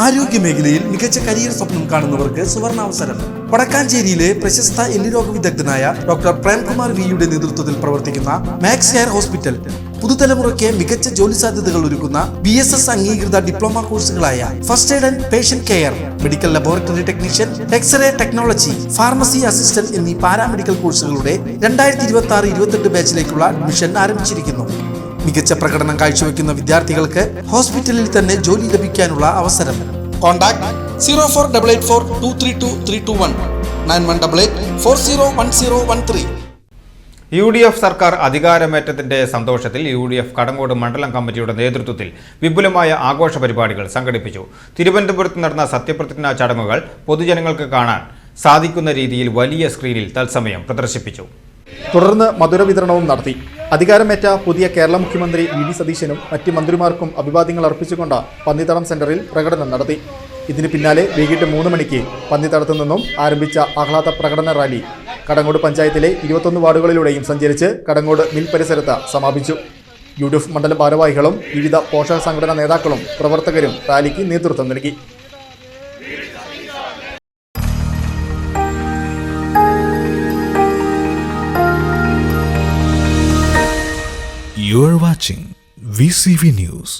ആരോഗ്യമേഖലയിൽ മികച്ച കരിയർ സ്വപ്നം കാണുന്നവർക്ക് സുവർണാവസരം. വടക്കാഞ്ചേരിയിലെ പ്രശസ്ത എല്ലുരോഗ വിദഗ്ധനായ ഡോക്ടർ പ്രേംകുമാർ വിയുടെ നേതൃത്വത്തിൽ പ്രവർത്തിക്കുന്ന മാക്സ് ഹെയർ ഹോസ്പിറ്റൽ പുതുതലമുറയ്ക്ക് മികച്ച ജോലി സാധ്യതകൾ ഒരുക്കുന്ന BSS അംഗീകൃത ഡിപ്ലോമ കോഴ്സുകളായ first aid and patient care, medical laboratory technician, x-ray technology, pharmacy assistant എന്നീ പാരാമെഡിക്കൽ കോഴ്സുകളുടെ 2026-28 ബാച്ചിലേക്കുള്ള അഡ്മിഷൻ ആരംഭിച്ചിരിക്കുന്നു. മികച്ച പ്രകടനം കാഴ്ചവെക്കുന്ന വിദ്യാർത്ഥികൾക്ക് ഹോസ്പിറ്റലിൽ തന്നെ ജോലി ലഭിക്കാനുള്ള അവസരം. കോൺടാക്ട് 0488423231 9188401013. UDF സർക്കാർ അധികാരമേറ്റത്തിന്റെ സന്തോഷത്തിൽ UDF കടങ്ങോട് മണ്ഡലം കമ്മിറ്റിയുടെ നേതൃത്വത്തിൽ വിപുലമായ ആഘോഷ പരിപാടികൾ സംഘടിപ്പിച്ചു. തിരുവനന്തപുരത്ത് നടന്ന സത്യപ്രതിജ്ഞാ ചടങ്ങുകൾ പൊതുജനങ്ങൾക്ക് കാണാൻ സാധിക്കുന്ന രീതിയിൽ വലിയ സ്ക്രീനിൽ തത്സമയം പ്രദർശിപ്പിച്ചു. തുടർന്ന് മധുര വിതരണവും നടത്തി. അധികാരമേറ്റ പുതിയ കേരള മുഖ്യമന്ത്രി VD സതീശനും മറ്റ് മന്ത്രിമാർക്കും അഭിവാദ്യങ്ങൾ അർപ്പിച്ചുകൊണ്ട് പന്നിത്തടം സെന്ററിൽ പ്രകടനം നടത്തി. ഇതിന് പിന്നാലെ വൈകിട്ട് 3 മണിക്ക് പന്നിത്തടത്തു നിന്നും ആരംഭിച്ച ആഹ്ലാദ പ്രകടന റാലി കടങ്ങോട് പഞ്ചായത്തിലെ 21 വാർഡുകളിലൂടെയും സഞ്ചരിച്ച് കടങ്ങോട് മിൽ പരിസരത്ത് സമാപിച്ചു. UDF മണ്ഡലം ഭാരവാഹികളും വിവിധ പോഷക സംഘടനാ നേതാക്കളും പ്രവർത്തകരും റാലിക്ക് നേതൃത്വം നൽകി. You are watching VCV News.